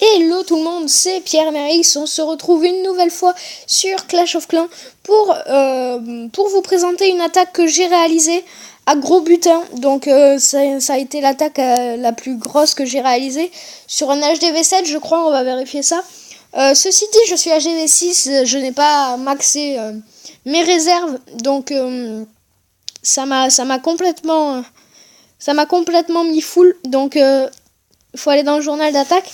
Hello tout le monde, c'est Pierre Merix. On se retrouve une nouvelle fois sur Clash of Clans pour vous présenter une attaque que j'ai réalisée à gros butin. Donc ça a été l'attaque la plus grosse que j'ai réalisée sur un HDV7, je crois. On va vérifier ça. Ceci dit, je suis HDV6, je n'ai pas maxé mes réserves, donc ça m'a complètement mis full. Donc il faut aller dans le journal d'attaque.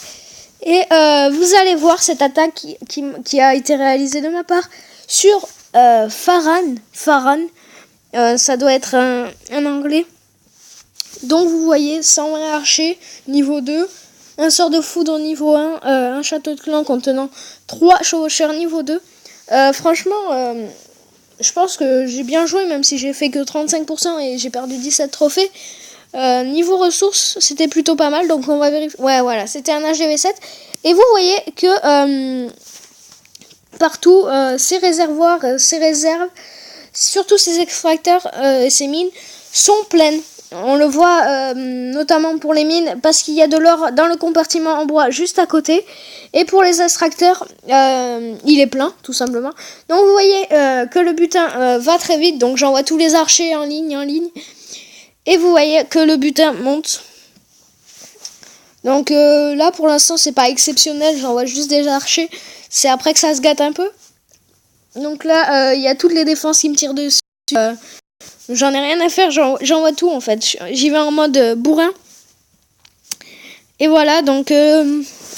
Et vous allez voir cette attaque qui a été réalisée de ma part sur Farhan. Ça doit être un anglais. Donc vous voyez, 120 archers, niveau 2. Un sort de foudre niveau 1. Un château de clan contenant 3 chevaucheurs niveau 2. Franchement, je pense que j'ai bien joué, même si j'ai fait que 35% et j'ai perdu 17 trophées. Niveau ressources, c'était plutôt pas mal, donc on va vérifier. Ouais, voilà, c'était un HDV7. Et vous voyez que partout, ces réservoirs, ces réserves, surtout ces extracteurs et ces mines, sont pleines. On le voit notamment pour les mines, parce qu'il y a de l'or dans le compartiment en bois juste à côté. Et pour les extracteurs, il est plein, tout simplement. Donc vous voyez que le butin va très vite, donc j'envoie tous les archers en ligne. Et vous voyez que le butin monte. Donc là pour l'instant c'est pas exceptionnel, j'envoie juste des archers. C'est après que ça se gâte un peu. Donc là il y a toutes les défenses qui me tirent dessus. J'en ai rien à faire, j'envoie tout en fait. J'y vais en mode bourrin. Et voilà, donc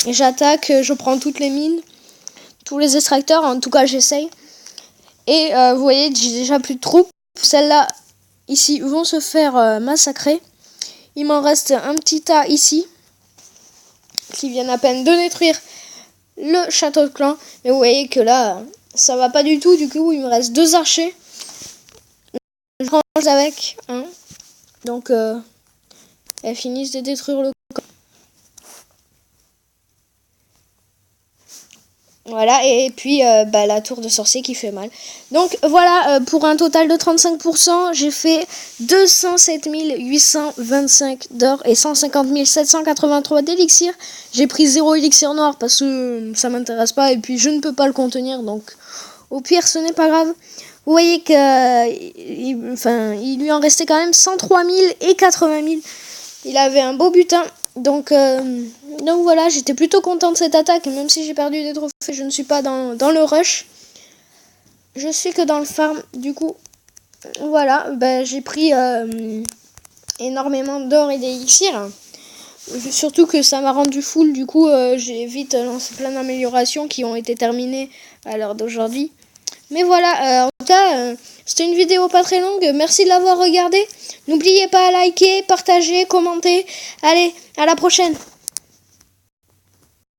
j'attaque, je prends toutes les mines, tous les extracteurs, en tout cas j'essaye. Et vous voyez, j'ai déjà plus de troupes. Celles-là ici vont se faire massacrer. Il m'en reste un petit tas ici qui viennent à peine de détruire le château de clan. Mais vous voyez que là, ça va pas du tout. Du coup, il me reste 2 archers. Je range avec. Donc, elles finissent de détruire le camp. Voilà, et puis la tour de sorcier qui fait mal. Donc voilà, pour un total de 35%, j'ai fait 207 825 d'or et 150 783 d'élixir. J'ai pris 0 élixir noir parce que ça m'intéresse pas et puis je ne peux pas le contenir, donc au pire ce n'est pas grave. Vous voyez qu'il lui en restait quand même 103 000 et 80 000. Il avait un beau butin. Donc voilà, j'étais plutôt content de cette attaque, même si j'ai perdu des trophées, je ne suis pas dans le rush. Je suis que dans le farm, du coup, voilà, j'ai pris énormément d'or et d'élixir. Surtout que ça m'a rendu full, du coup, j'ai vite lancé plein d'améliorations qui ont été terminées à l'heure d'aujourd'hui. Mais voilà, en tout cas, c'était une vidéo pas très longue. Merci de l'avoir regardé. N'oubliez pas à liker, partager, commenter. Allez, à la prochaine.